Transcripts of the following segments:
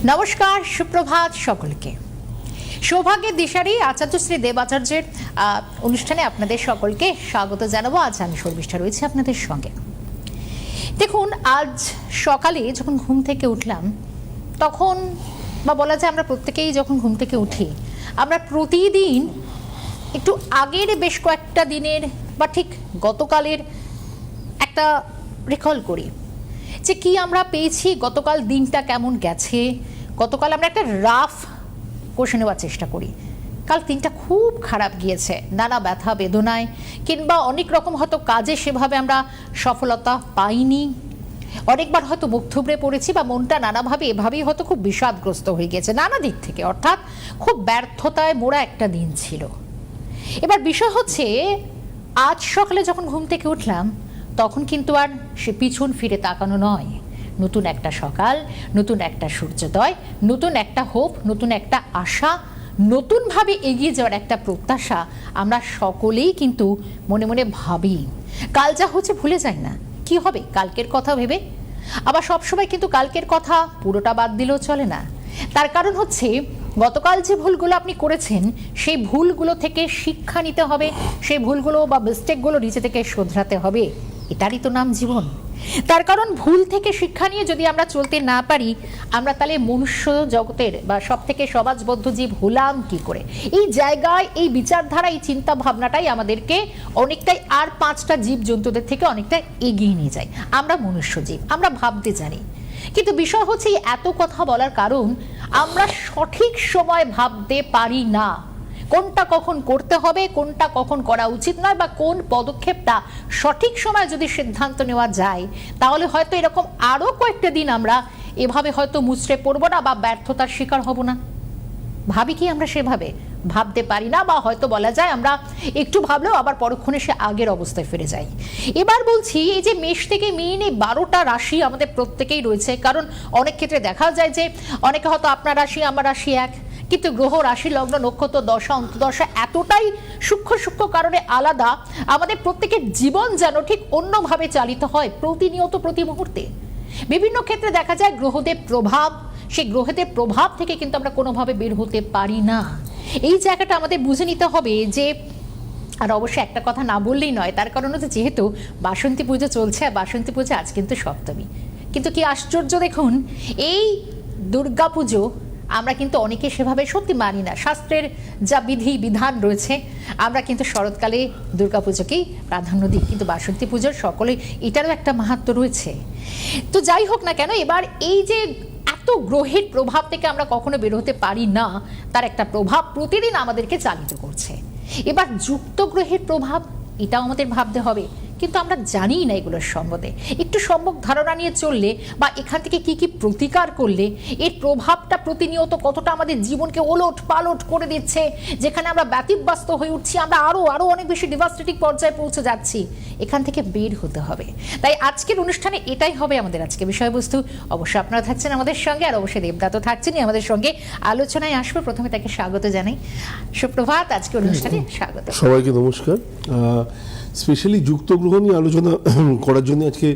নমস্কার, সুপ্রভাত সকলকে। সৌভাগ্যের দিশারি আচার্য শ্রী দেব আচার্যের অনুষ্ঠানে আপনাদের সকলকে স্বাগত জানাবো। আজ আমি শর্মিষ্ঠা রয়েছি আপনাদের সঙ্গে। দেখুন, আজ সকালে যখন ঘুম থেকে উঠলাম তখন, বা বলা যায় আমরা প্রত্যেকেই যখন ঘুম থেকে উঠি, আমরা প্রতিদিন একটু আগের বেশ কয়েকটা দিনের বা ঠিক গতকালের একটা রিকল করি যে কি আমরা পেয়েছি, গতকাল দিনটা কেমন গেছে। গতকাল আমরা একটা রাফ কষে নেওয়ার চেষ্টা করি, কাল দিনটা খুব খারাপ গিয়েছে, নানা ব্যথা বেদনায়, কিংবা অনেক রকম হয়তো কাজে সেভাবে আমরা সফলতা পাইনি, অনেকবার হয়তো মুখ থুবড়ে পড়েছি, বা মনটা নানাভাবে এভাবেই হয়তো খুব বিষাদগ্রস্ত হয়ে গেছে নানা দিক থেকে, অর্থাৎ খুব ব্যর্থতায় মোড়া একটা দিন ছিল। এবার বিষয় হচ্ছে, আজ সকালে যখন ঘুম থেকে উঠলাম তখন কিন্তু আর সে পিছন ফিরে তাকানো নয়। নতুন একটা সকাল, নতুন একটা সূর্যোদয়, নতুন একটা হোপ, নতুন একটা আশা, নতুনভাবে এগিয়ে যাওয়ার একটা প্রত্যাশা আমরা সকলেই কিন্তু মনে মনে ভাবি। কাল যা হচ্ছে ভুলে যাই না, কি হবে কালকের কথা ভেবে। আবার সবসময় কিন্তু কালকের কথা পুরোটা বাদ দিলেও চলে না। তার কারণ হচ্ছে, গতকাল যে ভুলগুলো আপনি করেছেন সেই ভুলগুলো থেকে শিক্ষা নিতে হবে, সেই ভুলগুলো বা মিস্টেকগুলো নিজে থেকে শোধরাতে হবে। এটারই তো নাম জীবন। তার কারণ ভুল থেকে শিক্ষা নিয়ে যদি আমরা চলতে না পারি, আমরা তাহলে মনুষ্য জগতের বা সব থেকে সমাজবদ্ধ জীব হলাম কি করে। এই জায়গায় এই বিচারধারা, এই চিন্তা ভাবনাটাই আমাদেরকে অনেকটাই আর পাঁচটা জীব জন্তুদের থেকে অনেকটা এগিয়ে নিয়ে যায়। আমরা মনুষ্য জীব, আমরা ভাবতে জানি, কিন্তু বিষয় হচ্ছে এত কথা বলার কারণ আমরা সঠিক সময় ভাবতে পারি না। কোনটা কখন করতে হবে, কোনটা কখন করা উচিত নয়, বা কোন পদক্ষেপটা সঠিক সময় যদি সিদ্ধান্ত নেওয়া যায়, তাহলে হয়তো এরকম আরো কয়েকটা দিন আমরা এভাবে হয়তো মুচড়ে পড়বো না বা ব্যর্থতার শিকার হব না। ভাবি কি আমরা সেভাবে? ভাবতে পারি না, বা হয়তো বলা যায় আমরা একটু ভাবলেও আবার পরক্ষণে সে আগের অবস্থায় ফিরে যাই। এবার বলছি, এই যে মেষ থেকে মীন, এই 12টা রাশি আমাদের প্রত্যেকেই রয়েছে। কারণ অনেক ক্ষেত্রে দেখা যায় যে অনেকে হয়তো আপনার রাশি আমার রাশি এক, কিন্তু গ্রহ, রাশি, লগ্ন, নক্ষত্র, দশা, অন্তর্দশা এতটাই সূক্ষ্ম সূক্ষ্ম কারণে আলাদা, আমাদের প্রত্যেকের জীবন যেন ঠিক অন্যভাবে চালিত হয় প্রতিনিয়ত, প্রতি মুহূর্তে। বিভিন্ন ক্ষেত্রে দেখা যায় গ্রহদের প্রভাব, সেই গ্রহদের প্রভাব থেকে কিন্তু আমরা কোনোভাবে বের হতে পারি না। এই জায়গাটা আমাদের বুঝে নিতে হবে যে, আর অবশ্যই একটা কথা না বললেই নয়, তার কারণ হচ্ছে যেহেতু বাসন্তী পুজো চলছে, আর বাসন্তী পুজো আজ কিন্তু সপ্তমী। কিন্তু কি আশ্চর্য দেখুন, এই দুর্গা পুজো আমরা কিন্তু অনেকে সেভাবে সত্যি মানি না। শাস্ত্রের যা বিধি বিধান রয়েছে, আমরা কিন্তু শরৎকালে দুর্গাপুজোকেই প্রাধান্য দিই, কিন্তু বাসন্তী পুজোর সকলে এটারও একটা মাহাত্ম্য রয়েছে। তো যাই হোক না কেন, এবার এই যে এত গ্রহের প্রভাব থেকে আমরা কখনো বের হতে পারি না, তার একটা প্রভাব প্রতিদিন আমাদেরকে চালিত করছে। এবার যুক্ত গ্রহের প্রভাব, এটাও আমাদের ভাবতে হবে, কিন্তু আমরা জানি না এগুলোর সম্বন্ধে। একটু সম্যক ধারণা নিয়ে চললে, বা এখান থেকে কি কি প্রতিকার করলে এর প্রভাবটা প্রতিনিয়ত কতটা আমাদের জীবনকে ওলট পালট করে দিচ্ছে, যেখানে আমরা ব্যতিব্যস্ত হয়ে উঠছি, আমরা আরো আরো অনেক বেশি ডিভাস্টেটিং পর্যায়ে পৌঁছে যাচ্ছি, এখান থেকে বের হতে হবে। তাই আজকের অনুষ্ঠানে এটাই হবে আমাদের আজকে বিষয়বস্তু। অবশ্যই আপনারা থাকছেন আমাদের সঙ্গে, আর অবশ্যই দেবদা তো থাকছেনই আমাদের সঙ্গে। আলোচনায় আসবো, প্রথমে তাকে স্বাগত জানাই। সুপ্রভাত, আজকের অনুষ্ঠানে স্বাগত। সবাইকে নমস্কার। স্পেশালি যুক্ত গ্রহ নিয়ে আলোচনা করার জন্য আজকে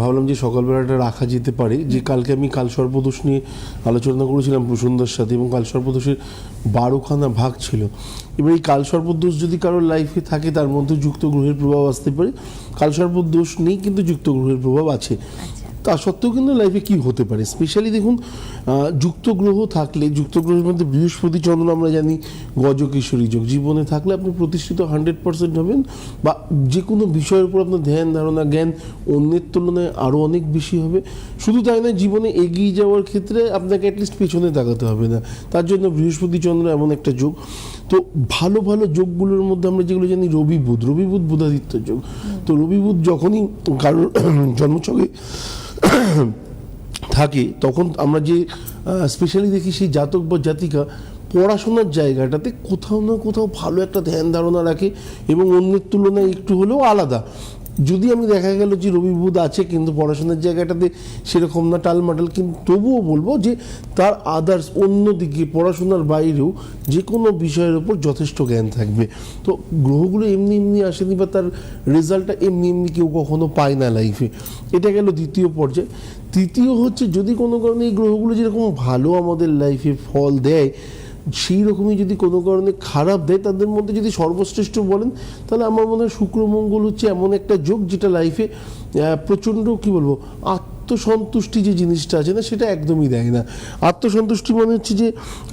ভাবলাম যে সকালবেলাটা রাখা যেতে পারে। যে কালকে আমি কাল সর্পদোষ নিয়ে আলোচনা করেছিলাম প্রসন্দার সাথে, এবং কাল সর্পদোষের 12খানা ভাগ ছিল। এবার এই কাল সর্পদোষ যদি কারোর লাইফে থাকে, তার মধ্যে যুক্ত গ্রহের প্রভাব আসতে পারে। কাল সর্পদোষ নেই কিন্তু যুক্ত গ্রহের প্রভাব আছে। তা সত্ত্বেও কিন্তু লাইফে কি হতে পারে, স্পেশালি দেখুন, যুক্ত গ্রহ থাকলে, যুক্ত গ্রহের মধ্যে বৃহস্পতি চন্দ্র আমরা জানি গজকেশরী যোগ, জীবনে থাকলে আপনি প্রতিষ্ঠিত 100% হবেন, বা যে কোনো বিষয়ের উপর আপনার ধ্যান ধারণা জ্ঞান অন্যের তুলনায় আরও অনেক বেশি হবে। শুধু তাই না, জীবনে এগিয়ে যাওয়ার ক্ষেত্রে আপনাকে অ্যাটলিস্ট পেছনে তাকাতে হবে না। তার জন্য বৃহস্পতি চন্দ্র এমন একটা যোগ। তো ভালো ভালো যোগগুলোর মধ্যে আমরা যেগুলো জানি, রবি বুধ বুধাদিত্য যোগ। তো রবি বুধ যখনই কারোর জন্মছকে থাকে, তখন আমরা যে স্পেশালি দেখি সেই জাতক বা জাতিকা পড়াশোনার জায়গাটাতে কোথাও না কোথাও ভালো একটা ধ্যান ধারণা রাখে, এবং অন্যের তুলনায় একটু হলেও আলাদা। যদি আমি দেখা গেল যে রবি বুধ আছে কিন্তু পড়াশোনার জায়গাটাতে সেরকম না, টালমাটাল, কিন্তু তবুও বলবো যে তার আদার্স অন্যদিকে পড়াশোনার বাইরেও যে কোনো বিষয়ের ওপর যথেষ্ট জ্ঞান থাকবে। তো গ্রহগুলো এমনি এমনি আসেনি বা তার রেজাল্টটা এমনি এমনি কেউ কখনো পায় না লাইফে। এটা গেল দ্বিতীয় পর্যায়ে। তৃতীয় হচ্ছে যদি কোনো কারণে এই গ্রহগুলো যেরকম ভালো আমাদের লাইফে ফল দেয়, সেই রকমই যদি কোনো কারণে খারাপ দেয়, তাদের মধ্যে যদি সর্বশ্রেষ্ঠ বলেন তাহলে আমার মনে হয় শুক্র মঙ্গল হচ্ছে এমন একটা যোগ যেটা লাইফে প্রচণ্ড কী বলবো আত্মসন্তুষ্টি যে জিনিসটা আছে না সেটা একদমই দেয় না। আত্মসন্তুষ্টি মনে হচ্ছে যে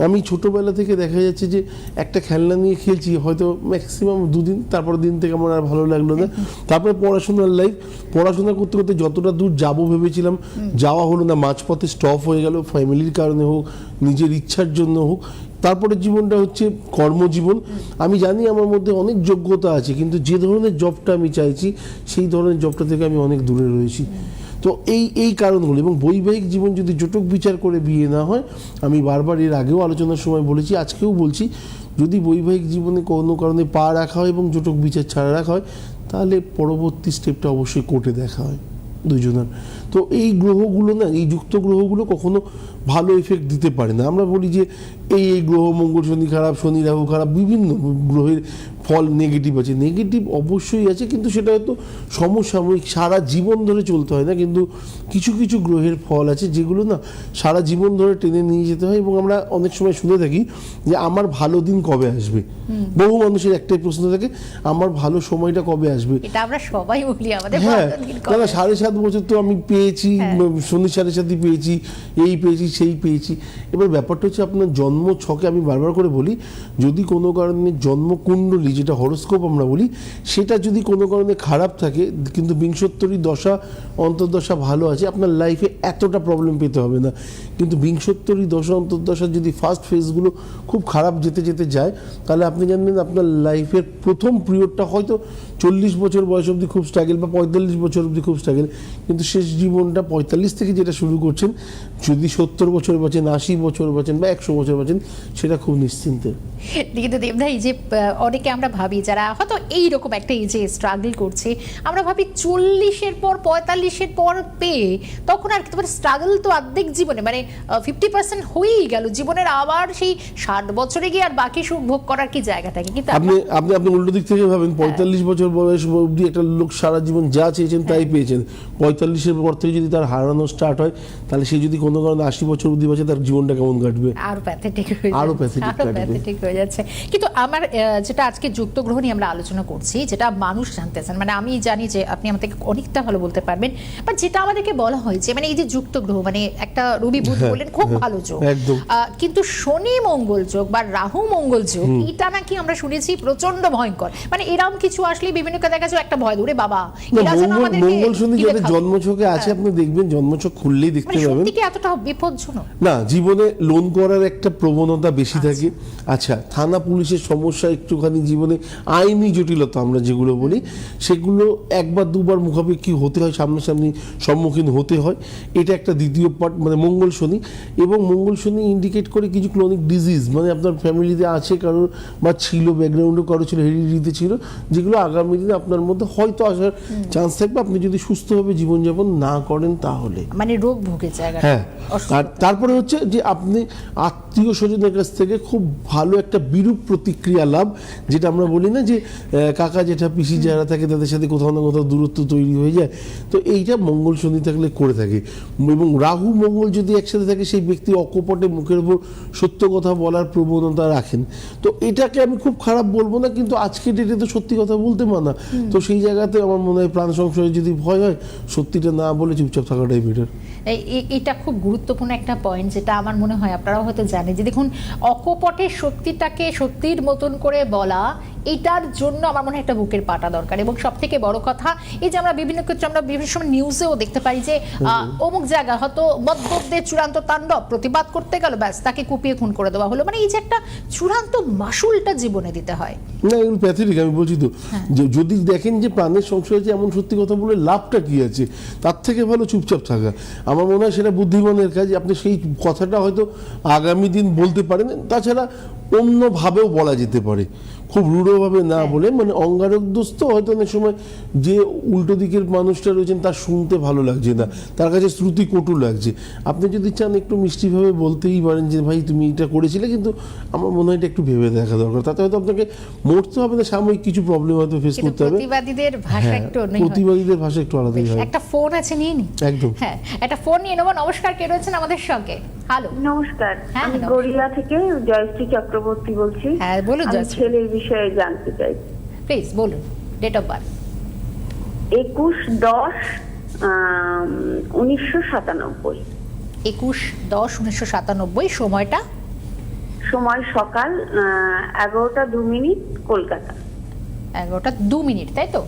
আমি ছোটোবেলা থেকে দেখা যাচ্ছে যে একটা খেলনা নিয়ে খেলছি হয়তো ম্যাক্সিমাম 2 দিন, তারপর দিন থেকে আমার আর ভালো লাগলো না। তারপরে পড়াশোনার লাইফ, পড়াশোনা করতে করতে যতটা দূর যাবো ভেবেছিলাম যাওয়া হলো না, মাঝপথে স্টপ হয়ে গেল, ফ্যামিলির কারণে হোক, নিজের ইচ্ছার জন্য হোক। তারপরে জীবনটা হচ্ছে কর্মজীবন। আমি জানি আমার মধ্যে অনেক যোগ্যতা আছে, কিন্তু যে ধরনের জবটা আমি চাইছি সেই ধরনের জবটা থেকে আমি অনেক দূরে রয়েছি। তো এই কারণগুলো, এবং বৈবাহিক জীবন যদি জটক বিচার করে বিয়ে না হয়, আমি বারবার এর আগেও আলোচনার সময় বলেছি, আজকেও বলছি, যদি বৈবাহিক জীবনে কোনো কারণে পা রাখা হয় এবং জটক বিচার ছাড়া রাখা হয়, তাহলে পরবর্তী স্টেপটা অবশ্যই কোর্টে দেখা হয় দুজনের। তো এই গ্রহগুলো না, এই যুক্ত গ্রহগুলো কখনো ভালো এফেক্ট দিতে পারে না। আমরা বলি যে এই গ্রহ মঙ্গল শনি খারাপ, শনি রাহু খারাপ, বিভিন্ন গ্রহের ফল নেগেটিভ আছে। নেগেটিভ অবশ্যই আছে, কিন্তু সেটা হয়তো সমসাময়িক, সারা জীবন ধরে চলতে হয় না। কিন্তু কিছু কিছু গ্রহের ফল আছে যেগুলো না সারা জীবন ধরে টেনে নিয়ে যেতে হয়। এবং আমরা অনেক সময় শুনে থাকি যে আমার ভালো দিন কবে আসবে, বহু মানুষের একটাই প্রশ্ন থাকে, আমার ভালো সময়টা কবে আসবে। এটা আমরা সবাই বলি আমাদের হ্যাঁ, ভালো দিন কবে। দাদা 7.5 বছর তো আমি পেয়েছি, শনি 7.5 পেয়েছি, এই পেয়েছি সেই পেয়েছি। এবার ব্যাপারটা হচ্ছে আপনার জন্ম ছকে, আমি বারবার করে বলি, যদি কোনো কারণে জন্মকুণ্ডলী যেটা হরোস্কোপ আমরা বলি, সেটা যদি কোনো কারণে খারাপ থাকে কিন্তু বিংশোত্তরী দশা অন্তর্দশা ভালো আছে, আপনার লাইফে এতটা প্রবলেম পেতে হবে না। কিন্তু বিংশোত্তরী দশা অন্তর্দশার যদি ফার্স্ট ফেজগুলো খুব খারাপ যেতে যেতে যায়, তাহলে আপনি জানবেন আপনার লাইফের প্রথম পিরিয়ডটা হয়তো 40 বছর বয়স অবধি খুব স্ট্রাগল, বা 45 বছর অবধি খুব স্ট্রাগল, কিন্তু শেষ জীবনটা 45 থেকে যেটা শুরু করছেন, যদি 70 বছর বাঁচেন, 80 বছর বাঁচেন বা 100 বছর বাঁচেন, সেটা খুব নিশ্চিন্তে। কিন্তু দেবদা, এই যে অনেকে আমরা ভাবি যারা হয়তো এইরকম একটা এজে স্ট্রাগল করছে, আমরা ভাবি 40-এর পর 45-এর পর পেয়ে তখন আর তোমার স্ট্রাগল তো অর্ধেক জীবনে, মানে 50% হয়েই গেল জীবনের, আবার সেই 60 বছরে গিয়ে আর বাকি সুখ ভোগ করার কি জায়গা থাকে? কিন্তু আপনি উল্টো দিক থেকে ভাবেন, 45 বছর বয়স অবধি একটা লোক সারা জীবন যা চেয়েছেন তাই পেয়েছেন, 45-এর পর থেকে যদি তার হারানো স্টার্ট হয়, তাহলে সে যদি কোনো কারণে 80 বছর অবধি বাঁচে, তার জীবনটা কেমন কাটবে? আরো প্যাথেটিক হয়ে যাচ্ছে। কিন্তু আমার যেটা আজকে যুক্ত গ্রহ নিয়ে আমরা আলোচনা করছি, যেটা মানুষ জানতে চান, মানে আমি জানি যে আপনি আমাদেরকে অনেকটা ভালো বলতে পারবেন, বাট যেটা আমাদেরকে বলা হয় যে মানে এই যে যুক্ত গ্রহ, মানে একটা রবি বুধ বললেন খুব ভালো যোগ, কিন্তু শনি মঙ্গল যোগ বা রাহু মঙ্গল যোগ, এটা নাকি আমরা শুনেছি প্রচন্ড ভয়ঙ্কর। মানে এরকম কিছু আসলে বিভিন্ন দেখা যায় একটা ভয় ধরে বাবা, এরা যেন আমাদেরকে মঙ্গল শনি যাদের জন্মছকে আছে, আপনি দেখবেন জন্মছক খুললেই দেখতে পাবেন সত্যি কি এতটা বিপজ্জনক না। জীবনে লোন করার একটা প্রবণতা বেশি থাকে। আচ্ছা, থানা পুলিশের সমস্যা একটুখানি, জীবনে আইনি জটিলতা আমরা যেগুলো বলি, সেগুলো একবার দুবার মুখাপেক্ষি হতে হয়, সামনাসামনি সম্মুখীন হতে হয়। এটা একটা দ্বিতীয় পার্ট, মানে মঙ্গল শনি। এবং মঙ্গল শনি ইন্ডিকেট করে কিছু ক্রনিক ডিজিজ, মানে আপনার ফ্যামিলিতে আছে কারোর, বা ছিল ব্যাকগ্রাউন্ডে কারো ছিল, হেরিডিটিতে ছিল, যেগুলো আগামী দিনে আপনার মধ্যে হয়তো আসার চান্স থাকবে, আপনি যদি সুস্থভাবে জীবনযাপন না করেন তাহলে, মানে রোগ ভোগের জায়গা। হ্যাঁ, আর তারপরে হচ্ছে যে আপনি আত্মীয় স্বজনের কাছ থেকে খুব ভালো একটা বিরূপ প্রতিক্রিয়া লাভ, যেটা আমরা বলি না যে কাকা জেঠা পিসি যারা থাকে তাদের সাথে কোথাও না কোথাও দূরত্ব তৈরি হয়ে যায়। তো এইটা মঙ্গল শনি থাকলে করে থাকে। এবং রাহু মঙ্গল যদি একসাথে থাকে, সেই ব্যক্তি অকপটে মুখের উপর সত্য কথা বলার প্রবণতা রাখেন। তো এটাকে আমি খুব খারাপ বলবো না, কিন্তু আজকে ডেটে তো সত্যি কথা বলতে মানা। তো সেই জায়গাতে আমার মনে হয় প্রাণ সংশয়ে যদি ভয় হয়, সত্যিটা না বলে চুপচাপ থাকাটাই বেটার। এটা খুব গুরুত্বপূর্ণ একটা পয়েন্ট, যেটা আমার মনে হয় আপনারাও হয়তো জানেন, যে দেখুন অকপটে সত্যিটাকে সত্যির মতন করে বলা, এটার জন্য আমার মনে হয় একটা বুকের পাটা দরকার। এবং সব থেকে বড় কথা, এই যে আমরা বিভিন্ন ক্ষেত্রে আমরা বিভিন্ন সময় নিউজেও দেখতে পারি যে অমুক জায়গা হয়তো মদ্যপদের চূড়ান্ত তাণ্ডব, প্রতিবাদ করতে গেল, ব্যাস তাকে কুপিয়ে খুন করে দেওয়া হলো। মানে এই যে একটা চূড়ান্ত মাসুলটা জীবনে দিতে হয় না, এগুলো প্যাথেটিক। আমি বলছি তো, যে যদি দেখেন যে প্রাণের সংশয় আছে, এমন সত্যি কথা বলে লাভটা কি আছে, তার থেকে ভালো চুপচাপ থাকা। আমার মনে হয় সেটা বুদ্ধিমানের কাজ। আপনি সেই কথাটা হয়তো আগামী দিন বলতে পারেন, তাছাড়া অন্যভাবেও বলা যেতে পারে। খুব রূঢ়ভাবে না বলে, মানে অঙ্গারকদোস্ত হয়তো অনেক সময় যে উল্টো দিকের মানুষটা রয়েছেন তার শুনতে ভালো লাগছে না, তার কাছে শ্রুতি কটু লাগছে। আপনি যদি চান একটু মিষ্টিভাবে বলতেই পারেন যে ভাই তুমি এটা করেছিলে, কিন্তু আমার মনে হয় এটা একটু ভেবে দেখা দরকার। তাতে হয়তো আপনাকে মরতে হবে না, সাময়িক কিছু প্রবলেম হয়তো ফেস কিন্তু করতে হবে। প্রতিবাদীদের ভাষা হ্যাঁ, একটু অন্যই হয়। প্রতিবাদীদের ভাষা একটু আলাদাই হয়। একটা ফোন আছে, নিয়ে নি। একদম। হ্যাঁ, একটা ফোন নিয়ে নেবো। নমস্কার, কে রয়েছেন আমাদের সঙ্গে? হ্যালো। নমস্কার, হ্যাঁ, আমি নমস্কার। গড়িয়া থেকে জয়শ্রী চক্রবর্তী বলছি। হ্যাঁ, বলুন আমি জয়শ্রী। ছেলের বিষয়ে জানতে চাই। প্লিজ বলুন, ডেট অফ বার্থ। 21/10/1997। 21/10/1997। সময়টা? সময় সকাল 11টা 2 মিনিট, কলকাতা। 11টা 2 মিনিট, তাই তো?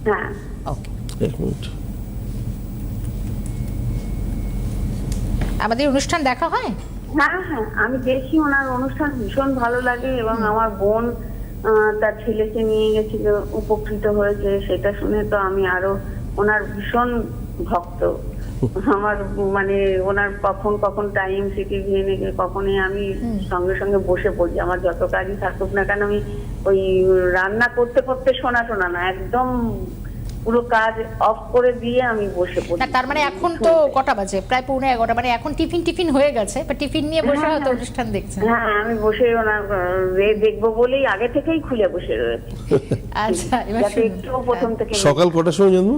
হ্যাঁ। ওকে, এক মিনিট। আমাদের অনুষ্ঠান দেখা হয়? হ্যাঁ হ্যাঁ, আমি দেখি ওনার অনুষ্ঠান, ভীষণ ভালো লাগে। এবং আমার বোন তার ছেলেকে নিয়ে গেছিল, উপকৃত হয়েছে। সেটা শুনে তো আমি আরো ওনার ভীষণ ভক্ত। আমার মানে ওনার কখন কখন টাইম সিটি ভিএনে কখনই আমি সঙ্গে সঙ্গে বসে পড়ি। আমার যত কাজই থাকুক না কেন, আমি ওই রান্না করতে করতে শোনা না, একদম পুরো কাজ অফ করে দিয়ে আমি বসে পড়ি। না, তার মানে এখন তো কটা বাজে? প্রায় 11:15। মানে এখন টিফিন হয়ে গেছে, বা টিফিন নিয়ে বসে হয়তো অনুষ্ঠান দেখছেন। হ্যাঁ, আমি বসে ওনার দেখবো বলেই আগে থেকেই খুলে বসে রয়েছি। আচ্ছা, এবার যাতে শুনুন। একটু প্রথম থেকে সকাল কটার সময় জন্ম?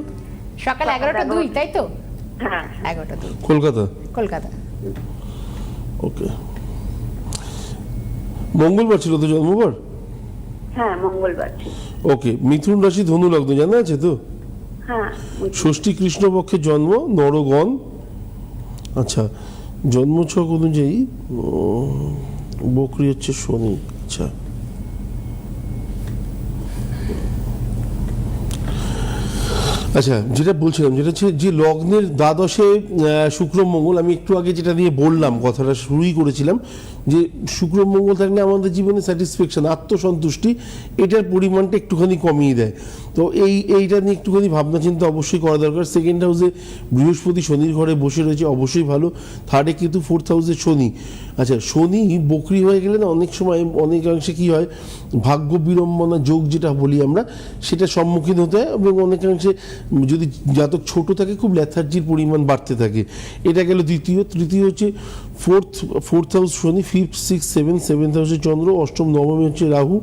সকাল 11টা 2, তাই তো? হ্যাঁ 11টা 2, কলকাতা। কলকাতা। ওকে, মঙ্গলবার ছিল তো জন্মবার? হ্যাঁ, মঙ্গলবার ছিল। ওকে, মিথুন রাশি, ধনু লগ্ন, জানা আছে তো? হ্যাঁ, ষষ্ঠী কৃষ্ণপক্ষে জন্ম, নরগণ। আচ্ছা, জন্মছক অনুযায়ী বকরি হচ্ছে শনি। আচ্ছা, আচ্ছা, যেটা বলছিলাম, যেটা হচ্ছে যে লগ্নের দ্বাদশে শুক্র মঙ্গল, আমি একটু আগে যেটা নিয়ে বললাম, কথাটা শুরুই করেছিলাম যে শুক্র মঙ্গল থাকলে আমাদের জীবনে স্যাটিসফ্যাকশন, আত্মসন্তুষ্টি, এটার পরিমাণটা একটুখানি কমিয়ে দেয়। তো এইটা নিয়ে একটুখানি ভাবনা চিন্তা অবশ্যই করা দরকার। সেকেন্ড হাউসে বৃহস্পতি শনির ঘরে বসে রয়েছে, অবশ্যই ভালো। থার্ডে কিন্তু ফোর্থ হাউসে শনি। আচ্ছা, শনি বকরি হয়ে গেলে না অনেক সময় অনেকাংশে কি হয়, ভাগ্য বিড়ম্বনা যোগ যেটা বলি আমরা, সেটা সম্মুখীন হতে হয়। এবং অনেকাংশে যদি জাতক ছোট থাকে, খুব ল্যাথার্জির পরিমাণ বাড়তে থাকে। এটা গেল দ্বিতীয়। তৃতীয় হচ্ছে ফোর্থ হাউস শনি, 5th 6th 7th, 7th হাউসে চন্দ্র, অষ্টম নবমে হচ্ছে রাহু,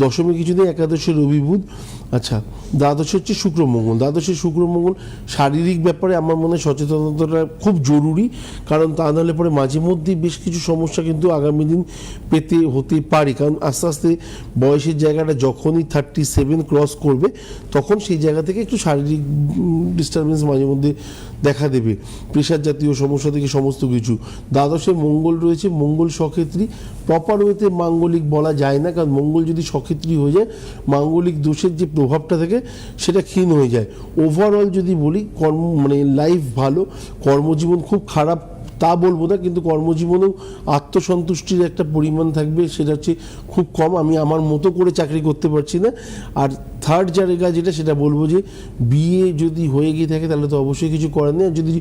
দশমে কিছু নেই, একাদশে রবি বুধ। আচ্ছা, দ্বাদশে হচ্ছে শুক্র মঙ্গল। দ্বাদশে শুক্র মঙ্গল শারীরিক ব্যাপারে আমার মনে হয় সচেতনতাটা খুব জরুরি, কারণ তা নাহলে পরে মাঝে মধ্যেই বেশ কিছু সমস্যা কিন্তু আগামী দিন হতে পারে। কারণ আস্তে আস্তে বয়সের জায়গাটা যখনই 37 ক্রস করবে, তখন সেই জায়গা থেকে একটু শারীরিক ডিস্টারবেন্স মাঝে মধ্যে দেখা দেবে, প্রেশার জাতীয় সমস্যা থেকে সমস্ত কিছু। দ্বাদশে মঙ্গল রয়েছে, মঙ্গল সক্ষেত্রী। প্রপার ওয়েতে মাঙ্গলিক বলা যায় না, কারণ মঙ্গল যদি সক্ষেত্রী হয়ে যায়, মাঙ্গলিক দোষের যে প্রভাবটা থাকে সেটা ক্ষীণ হয়ে যায়। ওভারঅল যদি বলি, মানে লাইফ ভালো, কর্মজীবন খুব খারাপ তা বলবো না, কিন্তু কর্মজীবনেও আত্মসন্তুষ্টির একটা পরিমাণ থাকবে, সেটা হচ্ছে খুব কম। আমি আমার মতো করে চাকরি করতে পারছি না। আর থার্ড জায়গা যেটা, সেটা বলবো যে বিয়ে যদি হয়ে গিয়ে থাকে তাহলে তো অবশ্যই কিছু করার নেই। আর যদি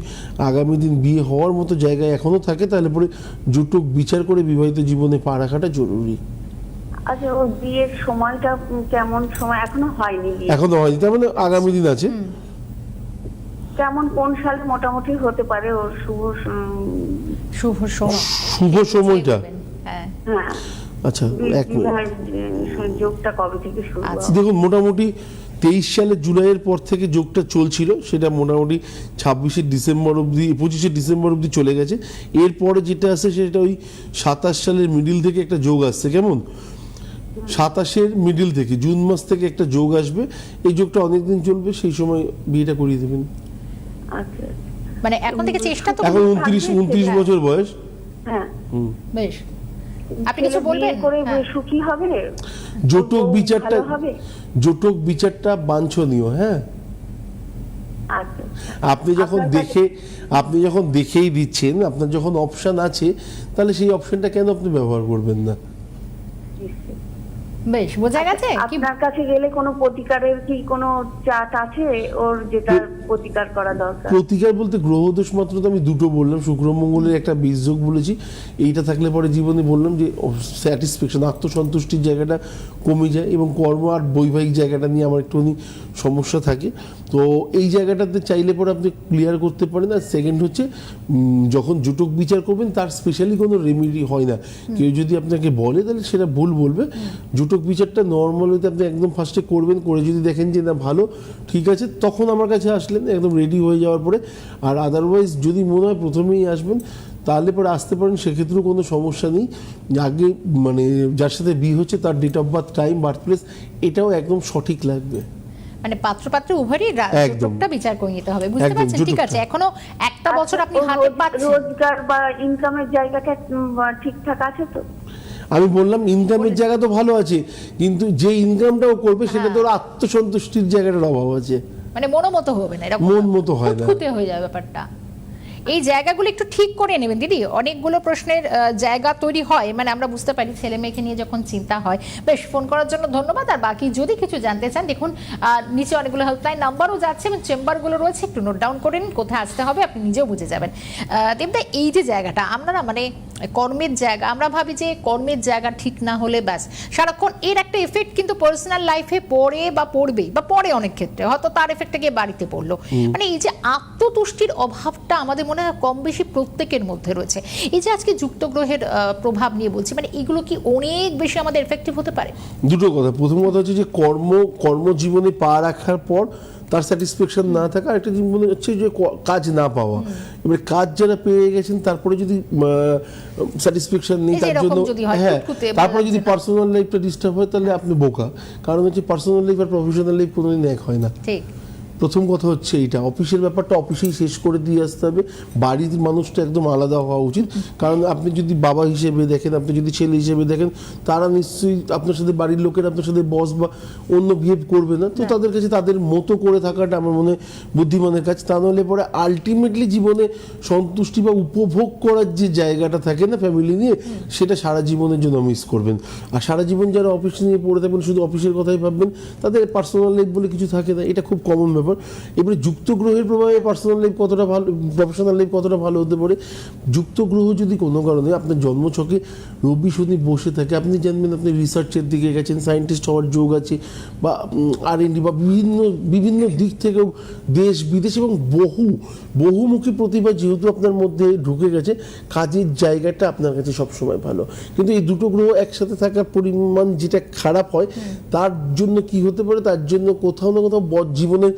আগামী দিন বিয়ে হওয়ার মতো জায়গায় এখনও থাকে, তাহলে পরে জুটুক বিচার করে বিবাহিত জীবনে পা রাখাটা জরুরি। আচ্ছা, ওর বিয়ের সময়টা কেমন সময়? এখনো হয়নি বিয়ে? এখনো হয়নি, তার মানে আগামী দিন আছে। কেমন কোন সালে মোটামুটি হতে পারে ওর শুভ সময়? শুভ সময়টা? হ্যাঁ, হ্যাঁ, আচ্ছা, এক মিনিট। বিবাহের যোগটা কবে থেকে শুরু আচ্ছা। হবে? দেখুন, মোটামুটি 23 সালের জুলাইয়ের পর থেকে যোগটা চলছিল, সেটা মোটামুটি 26শে ডিসেম্বর অবধি, 25শে ডিসেম্বর অবধি চলে গেছে। এরপরে যেটা আছে সেটা ওই 27 সালের মিডিল থেকে একটা যোগ আসছে। কেমন? 27-এর মিডিল থেকে, জুন মাস থেকে একটা যোগ আসবে। এই যোগটা অনেকদিন চলবে, সেই সময় বিয়েটা করিয়ে দেবেন। আচ্ছা, মানে এখন থেকে চেষ্টা তো। এখন 29 বছর বয়স। হ্যাঁ, বেশ, আপনি কিছু বলবেন? বিয়ে করে হ্যাঁ। সুখী হবে? জটক বউ বিচারটা, ভালো হবে? জটক বিচারটা বাঞ্ছনীয়। হ্যাঁ, আচ্ছা, আপনি যখন দেখেই দিচ্ছেন, আপনার যখন অপশন আছে, তাহলে সেই অপশনটা কেন আপনি ব্যবহার করবেন না? নিশ্চয়ই। বেশ বোঝা গেছে কি আপনার কাছে গেলে কোনো প্রতিকারের কি কোনো চার্ট আছে ওর, যেটা প্রতিকার করা দরকার? প্রতিকার বলতে গ্রহদোষ মাত্র তো আমি দুটো বললাম, শুক্র মঙ্গলের একটা বীজযোগ বলেছি, এইটা থাকলে পরে জীবনে বললাম যে স্যাটিসফ্যাকশন, আত্মসন্তুষ্টির জায়গাটা কমে যায়, এবং কর্ম আর বৈবাহিক জায়গাটা নিয়ে আমার একটুখানি সমস্যা থাকে। তো এই জায়গাটাতে চাইলে পরে আপনি ক্লিয়ার করতে পারেন। আর সেকেন্ড হচ্ছে যখন জুটক বিচার করবেন তার স্পেশালি কোনো রেমেডি হয় না, কেউ যদি আপনাকে বলে তাহলে সেটা ভুল বলবে। জুটক বিচারটা নর্মাল হতে আপনি একদম ফার্স্টে করবেন, করে যদি দেখেন যে না ভালো ঠিক আছে, তখন আমার কাছে আসলেন একদম রেডি হয়ে যাওয়ার পরে। আর আদারওয়াইজ যদি মনে হয় প্রথমেই আসবেন তাহলে পরে আসতে পারেন, সেক্ষেত্রেও কোনো সমস্যা নেই। আগে মানে যার সাথে বিয়ে হচ্ছে তার date of birth, time, birth place এটাও একদম সঠিক লাগবে। মানে পাত্র উভয়ই একদম। জুটকটা বিচার করে নিতে হবে, বুঝতে একদম, পারছেন? ঠিক জুটকটা। আছে, এখনো একটা বছর আপনি হাতে পাচ্ছেন। রোজগার বা ইনকামের জায়গাটা ঠিকঠাক আছে তো? আমি বললাম ইনকামের জায়গা তো ভালো আছে, কিন্তু যে ইনকামটাও করবে সেটা তো ওর আত্মসন্তুষ্টির জায়গাটার অভাব আছে, মানে মনোমতো হবে না, এরকম মন মতো হয় না। খুঁতখুঁতে হয়ে যাবে ব্যাপারটা। এই জায়গাগুলো একটু ঠিক করে নেবেন দিদি। অনেকগুলো প্রশ্নের জায়গা তৈরি হয়, মানে আমরা বুঝতে পারি ছেলে মেয়েকে নিয়ে যখন চিন্তা হয়। বেশ, ফোন করার জন্য ধন্যবাদ। আর বাকি যদি কিছু জানতে চান দেখুন নিচে অনেকগুলো হেল্পলাইন নাম্বারও যাচ্ছে এবং চেম্বারগুলো রয়েছে, একটু নোট ডাউন করে নিন কোথায় আসতে হবে, আপনি নিজেও বুঝে যাবেন। দেবদা, এই যে জায়গাটা আমরা না মানে কর্মের জায়গা, আমরা ভাবি যে কর্মের জায়গা ঠিক না হলে ব্যাস সারাক্ষণ এর একটা এফেক্ট কিন্তু পার্সোনাল লাইফে পড়ে বা পড়বেই, বা পড়ে অনেক ক্ষেত্রে হয়তো তার এফেক্টটা গিয়ে বাড়িতে পড়লো। মানে এই যে আত্মতুষ্টির অভাবটা আমাদের মনে হয় কম বেশি প্রত্যেকের মধ্যে রয়েছে। এই যে আজকে যুক্ত গ্রহের প্রভাব নিয়ে বলছি, মানে এগুলো কি অনেক বেশি আমাদের এফেক্টিভ হতে পারে? দুটো কথা, প্রথম কথা হচ্ছে যে কর্মজীবনে পা রাখার পর তার স্যাটিসফ্যাকশন না থাকা, একটা জীবনে হচ্ছে যে কাজ না পাওয়া। এবারে কাজ যারা পেয়ে গেছেন তারপরে যদি স্যাটিসফ্যাকশন নেই তার জন্য, হ্যাঁ, তারপরে যদি পার্সোনাল লাইফটা ডিস্টার্ব হয় তাহলে আপনি বোকা। কারণ হচ্ছে পার্সোনাল লাইফ আর প্রফেশনাল লাইফ কোনোদিন এক হয় না। ঠিক। প্রথম কথা হচ্ছে এইটা, অফিসের ব্যাপারটা অফিসেই শেষ করে দিয়ে আসতে হবে, বাড়ির মানুষটা একদম আলাদা হওয়া উচিত। কারণ আপনি যদি বাবা হিসেবে দেখেন, আপনি যদি ছেলে হিসেবে দেখেন, তারা নিশ্চয়ই আপনার সাথে বাড়ির লোকের আপনার সাথে বস বা অন্য বিহেভ করবে না। তো তাদের কাছে তাদের মতো করে থাকাটা আমার মনে হয় বুদ্ধিমানের কাজ। তা নাহলে পরে আলটিমেটলি জীবনে সন্তুষ্টি বা উপভোগ করার যে জায়গাটা থাকে না ফ্যামিলি নিয়ে, সেটা সারা জীবনের জন্য মিস করবেন। আর সারা জীবন যারা অফিস নিয়ে পড়ে থাকবেন, শুধু অফিসের কথাই ভাববেন, তাদের পার্সোনাল লাইফ বলে কিছু থাকে না। এটা খুব কমন ব্যাপার। এবারে যুক্ত গ্রহের প্রভাবে পার্সোনাল লাইফ কতটা ভালো, প্রফেশনাল লাইফ কতটা ভালো হতে পারে। যুক্ত গ্রহ যদি কোনো কারণে আপনার জন্মছকে রবি শনি বসে থাকে, আপনি জানবেন আপনি রিসার্চের দিকে গেছেন, সায়েন্টিস্ট হওয়ার যোগ আছে, বা R&D বা বিভিন্ন দিক থেকেও দেশ বিদেশ এবং বহুমুখী প্রতিভা যেহেতু আপনার মধ্যে ঢুকে গেছে, কাজের জায়গাটা আপনার কাছে সবসময় ভালো। কিন্তু এই দুটো গ্রহ একসাথে থাকার পরিমাণ যেটা খারাপ হয়, তার জন্য কি হতে পারে, তার জন্য কোথাও না কোথাও জীবনের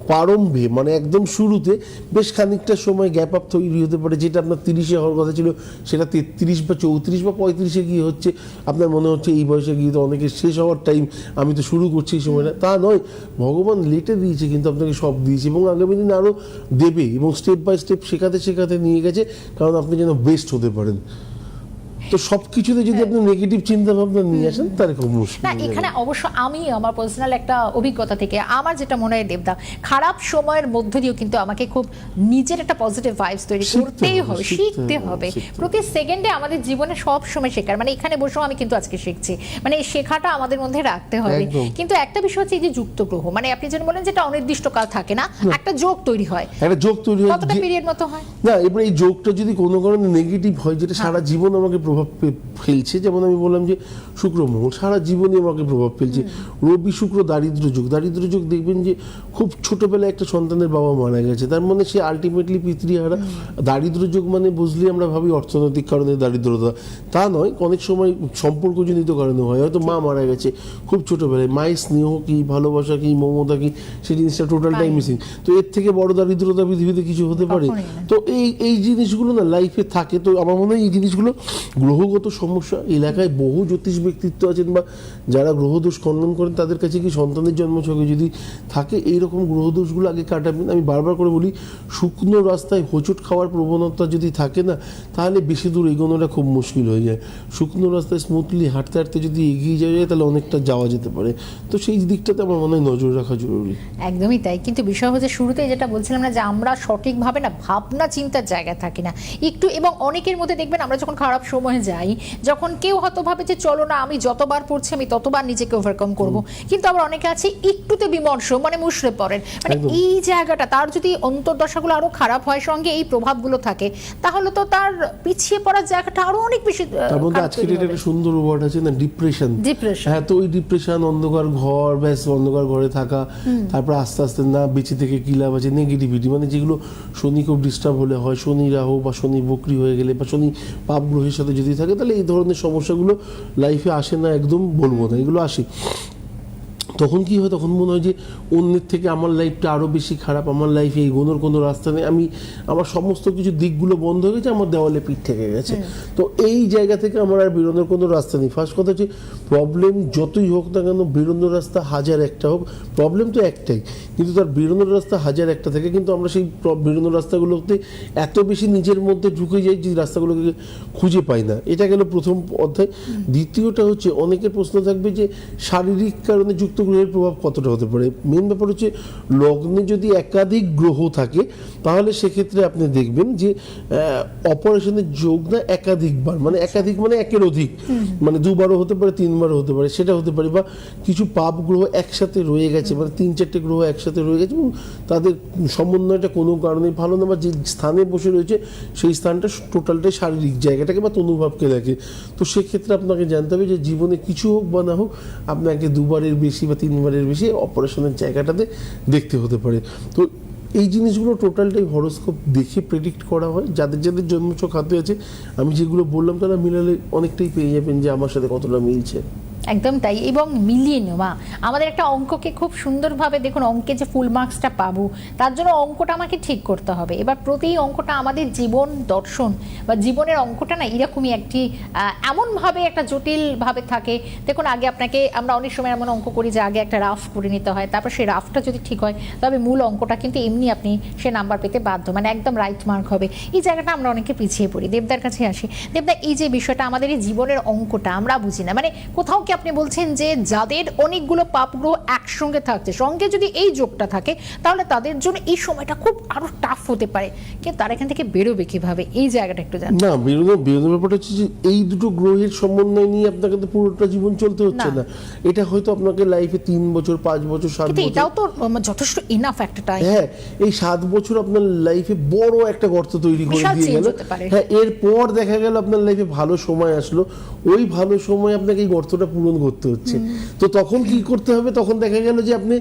প্রারম্ভে মানে একদম শুরুতে বেশ খানিকটা সময় গ্যাপ আপ তৈরি হতে পারে। যেটা আপনার 30-এ হওয়ার কথা ছিল সেটা 33 বা 34 বা 35-এ গিয়ে হচ্ছে, আপনার মনে হচ্ছে এই বয়সে গিয়ে তো অনেকের শেষ হওয়ার টাইম, আমি তো শুরু করছি এই সময়টা। তা নয়, ভগবান লেটে দিয়েছে কিন্তু আপনাকে সব দিয়েছে, এবং আগামী দিন আরও দেবে, এবং স্টেপ বাই স্টেপ শেখাতে নিয়ে গেছে, কারণ আপনি যেন বেস্ট হতে পারেন। তো সবকিছুতে যদি আপনি নেগেটিভ চিন্তা ভাবনা নিয়ে আসেন তাহলে খুব মুশকিল। না, এখানে অবশ্য আমি আমার পার্সোনাল একটা অভিজ্ঞতা থেকে আমার যেটা মনে হয় দেবদা, খারাপ সময়ের মধ্য দিয়েও কিন্তু আমাকে খুব নিজের একটা পজিটিভ ভাইবস তৈরি করতেই হবে, শিখতে হবে। প্রতি সেকেন্ডে আমাদের জীবনে সব সময় শেখার, মানে এখানে বসেও আমি কিন্তু আজকে শিখছি, মানে এই শেখাটা আমাদের মধ্যে রাখতে হবে। কিন্তু একটা বিষয় হচ্ছে এই যে যুক্ত গ্রহ, মানে আপনি যেন বলেন যেটা অনির্দিষ্ট কাল থাকে না, একটা যোগ তৈরি হয়, একটা যোগ তৈরি হয়, কতটা পিরিয়ড মতো হয় না। এবারে এই যোগটা যদি কোনো কারণে নেগেটিভ হয়, যেটা সারা জীবন আমাকে প্রভাব ফেলছে, যেমন আমি বললাম যে শুক্র মঙ্গল সারা জীবনই আমাকে প্রভাব ফেলছে। রবি শুক্র দারিদ্র যোগ দেখবেন যে খুব ছোটবেলায় একটা সন্তানের বাবা মারা গেছে, তার মানে সে আলটিমেটলি পিতৃহারা। দারিদ্র যোগ মানে বুঝলি আমরা ভাবি অর্থনৈতিক কারণে দারিদ্রতা, তা নয়, অনেক সময় সম্পর্কজনিত কারণে হয়। হয়তো মা মারা গেছে খুব ছোটবেলায়, মায়ের স্নেহ কি, ভালোবাসা কি, মমতা কি, সেই জিনিসটা টোটালটাই মিসিং। তো এর থেকে বড় দারিদ্রতা পৃথিবীতে কিছু হতে পারে? তো এই জিনিসগুলো না লাইফে থাকে। তো আমার মনে হয় এই জিনিসগুলো গ্রহগত সমস্যা। এলাকায় বহু জ্যোতিষ ব্যক্তিত্ব আছেন বা যারা গ্রহদোষ খণ্ডন করেন, তাদের কাছে কি সন্তানের জন্মছকে যদি থাকে এইরকম গ্রহদোষগুলো আগে কাটাবেন। আমি বারবার করে বলি, শুকনো রাস্তায় হোঁচট খাওয়ার প্রবণতা যদি থাকে না, তাহলে বেশি দূর এগোনোটা খুব মুশকিল হয়ে যায়। শুকনো রাস্তায় স্মুথলি হাঁটতে হাঁটতে যদি এগিয়ে যাওয়া যায় তাহলে অনেকটা যাওয়া যেতে পারে। তো সেই দিকটাতে আমার মনে হয় নজর রাখা জরুরি। একদমই তাই। কিন্তু বিষয় হচ্ছে শুরুতেই যেটা বলছিলাম না, যে আমরা সঠিকভাবে না ভাবনা চিন্তার জায়গা থাকি না একটু, এবং অনেকের মধ্যে দেখবেন আমরা যখন খারাপ সময় সময় যাই যখন কেউ হয়তো ভাবে যে চলো না আমি যতবার পড়ছি আমি ততবার নিজেকে ওভারকাম করব, কিন্তু আবার অনেকে আছে একটুতে বিমর্ষ মানে মুষড়ে পড়েন, মানে একদম। এই জায়গাটা তার যদি অন্তর্দশাগুলো আরো খারাপ হয় সঙ্গে এই প্রভাবগুলো থাকে তাহলে তো তার পিছিয়ে পড়ার জায়গাটা আরো অনেক বেশি তার মধ্যে খারাপ আজকে তৈরি হবে। একটা সুন্দর ওয়ার্ড আছে না, ডিপ্রেশন। Depression। হ্যাঁ, তো ওই ডিপ্রেশন, অন্ধকার ঘর, ব্যাস অন্ধকার ঘরে থাকা, তারপর আস্তে আস্তে না বেঁচে থেকে কি লাভ আছে, নেগেটিভিটি, মানে যেগুলো শনি খুব ডিস্টার্ব হলে হয়, শনি রাহু বা শনি বকরি হয়ে গেলে বা শনি পাপ গ্রহের সাথে যদি থাকে, তাহলে এই ধরনের সমস্যাগুলো লাইফে আসে না, একদম বলবো না, এগুলো আসে। তখন কি হয়, তখন মনে হয় যে অন্যের থেকে আমার লাইফটা আরও বেশি খারাপ, আমার লাইফে এগোনোর কোনো রাস্তা নেই, আমার সমস্ত কিছু দিকগুলো বন্ধ হয়ে গেছে, আমার দেওয়ালে পিঠ থেকে গেছে। তো এই জায়গা থেকে আমার আর বেরোনোর কোনো রাস্তা নেই। ফার্স্ট কথা হচ্ছে, প্রবলেম যতই হোক না কেন, বেরোনোর রাস্তা হাজার একটা হোক, প্রবলেম তো একটাই, কিন্তু তার বেরোনোর রাস্তা হাজার একটা থাকে, কিন্তু আমরা সেই বেরোনোর রাস্তাগুলোতে এত বেশি নিজের মধ্যে ঢুকে যাই যে রাস্তাগুলোকে খুঁজে পাই না। এটা গেল প্রথম অধ্যায়। দ্বিতীয়টা হচ্ছে, অনেকের প্রশ্ন থাকবে যে শারীরিক কারণে যুক্ত গ্রহের প্রভাব কতটা হতে পারে। মেন ব্যাপার হচ্ছে, লগ্নে যদি একাধিক গ্রহ থাকে তাহলে সেক্ষেত্রে আপনি দেখবেন যে অপারেশনের যোগ না একাধিকবার, মানে একাধিক মানে একের অধিক, মানে দুবারও হতে পারে, তিনবারও হতে পারে, সেটা হতে পারে, বা কিছু পাপ গ্রহ একসাথে রয়ে গেছে, মানে 3-4টে গ্রহ একসাথে রয়ে গেছে এবং তাদের সমন্বয়টা কোনো কারণে ভালো না, বা যে স্থানে বসে রয়েছে সেই স্থানটা টোটালটাই শারীরিক জায়গাটাকে বা তনুভাবকে দেখে। তো সেক্ষেত্রে আপনাকে জানতে হবে যে জীবনে কিছু হোক বা না হোক, আপনাকে দুবারের বেশি বা তিনবারের বেশি অপারেশনের জায়গাটাতে দেখতে হতে পারে। তো এই জিনিসগুলো টোটালটাই হরোস্কোপ দেখে প্রেডিক্ট করা হয়। যাদের যাদের জন্মছক হাতে আছে, আমি যেগুলো বললাম তারা মিলালে অনেকটাই পেয়ে যাবেন যে আমার সাথে কতটা মিলছে। একদম তাই, এবং মিলিয়ে নেওয়া। আমাদের একটা অঙ্ককে খুব সুন্দরভাবে দেখুন, অঙ্কে যে ফুল মার্কসটা পাবো তার জন্য অঙ্কটা আমাকে ঠিক করতে হবে। এবার প্রতি অঙ্কটা আমাদের জীবন দর্শন বা জীবনের অঙ্কটা না এরকমই একটি এমনভাবে একটা জটিলভাবে থাকে। দেখুন, আগে আপনাকে আমরা অনেক সময় এমন অঙ্ক করি যে আগে একটা রাফ করে নিতে হয়, তারপর সেই রাফটা যদি ঠিক হয় তবে মূল অঙ্কটা কিন্তু এমনি আপনি সে নাম্বার পেতে বাধ্য, মানে একদম রাইট মার্ক হবে। এই জায়গাটা আমরা অনেকে পিছিয়ে পড়ি। দেবদার কাছে আসি। দেবদা, এই যে বিষয়টা আমাদের এই জীবনের অঙ্কটা আমরা বুঝি না, মানে কোথাও আপনি বলছেন যে যাদের অনেকগুলো পাপ গ্রহ একসঙ্গে থাকছে, সঙ্গে যদি এই যোগটা থাকে তাহলে তাদের জন্য এই সময়টা খুব আরো টাফ হতে পারে, কিন্তু তারা এখান থেকে বেরোবে কিভাবে, এই জায়গাটা একটু জানেন? না, বেরোনোর ব্যাপারটা হচ্ছে যে এই দুটো গ্রহের সমন্বয় নিয়ে আপনাকে তো পুরোটা জীবন চলতে হচ্ছে না। এটা হয়তো আপনাকে লাইফে 3 বছর, 5 বছর, 7 কিন্তু বছর, এটাও তো যথেষ্ট ইনাফ একটা টাইম। হ্যাঁ, এই 7 বছর আপনার লাইফে বড় একটা গর্ত তৈরি করে বিশাল দিয়ে change গেল। হতে পারে। হ্যাঁ, এরপর দেখা গেল আপনার লাইফে ভালো সময় আসলো, ওই ভালো সময় আপনাকে এই গর্তটা পূরণ করতে হচ্ছে। তো তখন কি করতে হবে? তখন দেখা গেল যে আপনি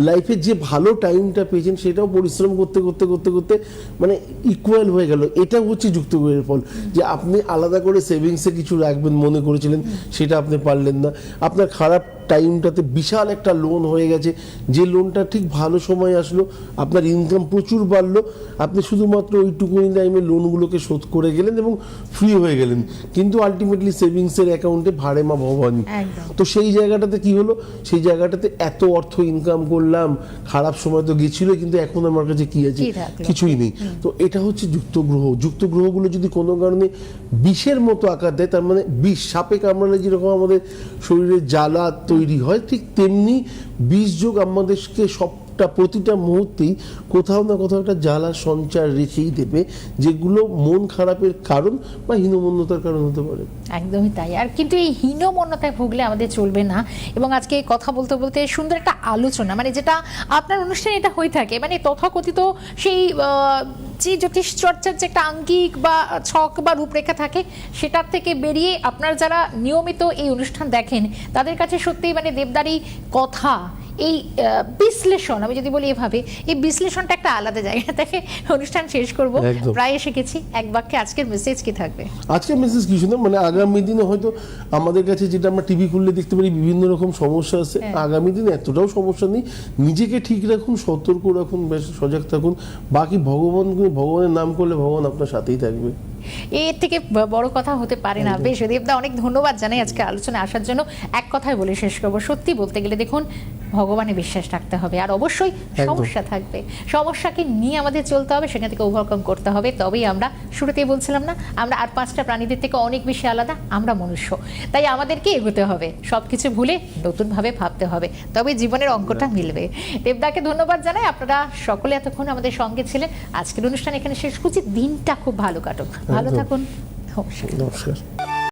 লাইফে যে ভালো টাইমটা পেয়েছেন সেটাও পরিশ্রম করতে করতে করতে করতে মানে ইকুয়াল হয়ে গেল। এটা হচ্ছে যুক্ত গ্রহের ফল, যে আপনি আলাদা করে সেভিংসে কিছু রাখবেন মনে করেছিলেন, সেটা আপনি পারলেন না। আপনার খারাপ টাইমটাতে বিশাল একটা লোন হয়ে গেছে, যে লোনটা ঠিক ভালো সময় আসলো, আপনার ইনকাম প্রচুর বাড়লো, আপনি শুধুমাত্র ওইটুকুনি টাইমে লোনগুলোকে শোধ করে গেলেন এবং ফ্রি হয়ে গেলেন, কিন্তু আলটিমেটলি সেভিংসের অ্যাকাউন্টে ভাড়ে মা ভবানী। তো সেই জায়গাটাতে কি হলো, সেই জায়গাটাতে এত অর্থ ইনকাম করলাম, খারাপ সময় তো গেছিল, কিন্তু এখন আমার কাছে কি আছে? কিছুই নেই। তো এটা হচ্ছে যুক্ত গ্রহ। যুক্ত গ্রহগুলো যদি কোনো কারণে বিষের মতো আকার দেয়, তার মানে বিষ, সাপে কামড়ালে যেরকম আমাদের শরীরে জ্বালা তৈরি হয়, ঠিক তেমনি বিষ যোগ আমাদেরকে প্রতিটা মুহূর্তেই কোথাও না কোথাও একটা জ্বালা সঞ্চার রেখেই দেবে, যেগুলো মন খারাপের কারণ বা হীনমন্যতার কারণ হতে পারে। একদমই তাই। আর কিন্তু এই হীনমন্যতায় ভুগলে আমাদের চলবে না। এবং আজকে কথা বলতে বলতে সুন্দর একটা আলোচনা, মানে যেটা আপনার অনুষ্ঠানে এটা হয়ে থাকে, মানে তথাকথিত সেই যে জ্যোতিষ চর্চার যে একটা আঙ্গিক বা ছক বা রূপরেখা থাকে, সেটার থেকে বেরিয়ে আপনারা যারা নিয়মিত এই অনুষ্ঠান দেখেন তাদের কাছে সত্যিই মানে দেবদারি কথা, এই বিশ্লেষণ, আমি যদি বলি এভাবে, এই বিশ্লেষণটা একটা আলাদা জায়গা থেকে অনুষ্ঠান শেষ করব, প্রায় এসে গেছি। এক বাক্যে আজকের মেসেজ কি থাকবে? আজকের মেসেজ কিছু না, মানে আগামী দিনে হয়তো আমাদের কাছে যেটা আমরা টিভি খুললে দেখতে পারি বিভিন্ন রকম সমস্যা আছে, আগামী দিনে এতটাও সমস্যা নেই। নিজেকে ঠিক রাখুন, সতর্ক রাখুন, বেশ সজাগ থাকুন, বাকি ভগবানের নাম করলে ভগবান আপনার সাথেই থাকবে। এর থেকে বড় কথা হতে পারে না। বেশ, দেবদা অনেক ধন্যবাদ জানাই আজকে আলোচনায় আসার জন্য। এক কথায় বলে শেষ করবো, সত্যি বলতে গেলে দেখুন, ভগবানে বিশ্বাস রাখতে হবে, আর অবশ্যই সমস্যা থাকবে, সমস্যাকে নিয়ে আমাদের চলতে হবে, সেখান থেকে ওভারকাম করতে হবে। তবেই আমরা, শুরুতেই বলছিলাম না, আমরা আর 5টা প্রাণীদের থেকে অনেক বেশি আলাদা, আমরা মনুষ্য, তাই আমাদেরকে এগোতে হবে, সবকিছু ভুলে নতুনভাবে ভাবতে হবে, তবে জীবনের অঙ্কটা মিলবে। দেবদাকে ধন্যবাদ জানাই। আপনারা সকলে এতক্ষণ আমাদের সঙ্গে ছিলেন। আজকের অনুষ্ঠান এখানে শেষ করছি। দিনটা খুব ভালো কাটুক, ভালো থাকুন, নমস্কার।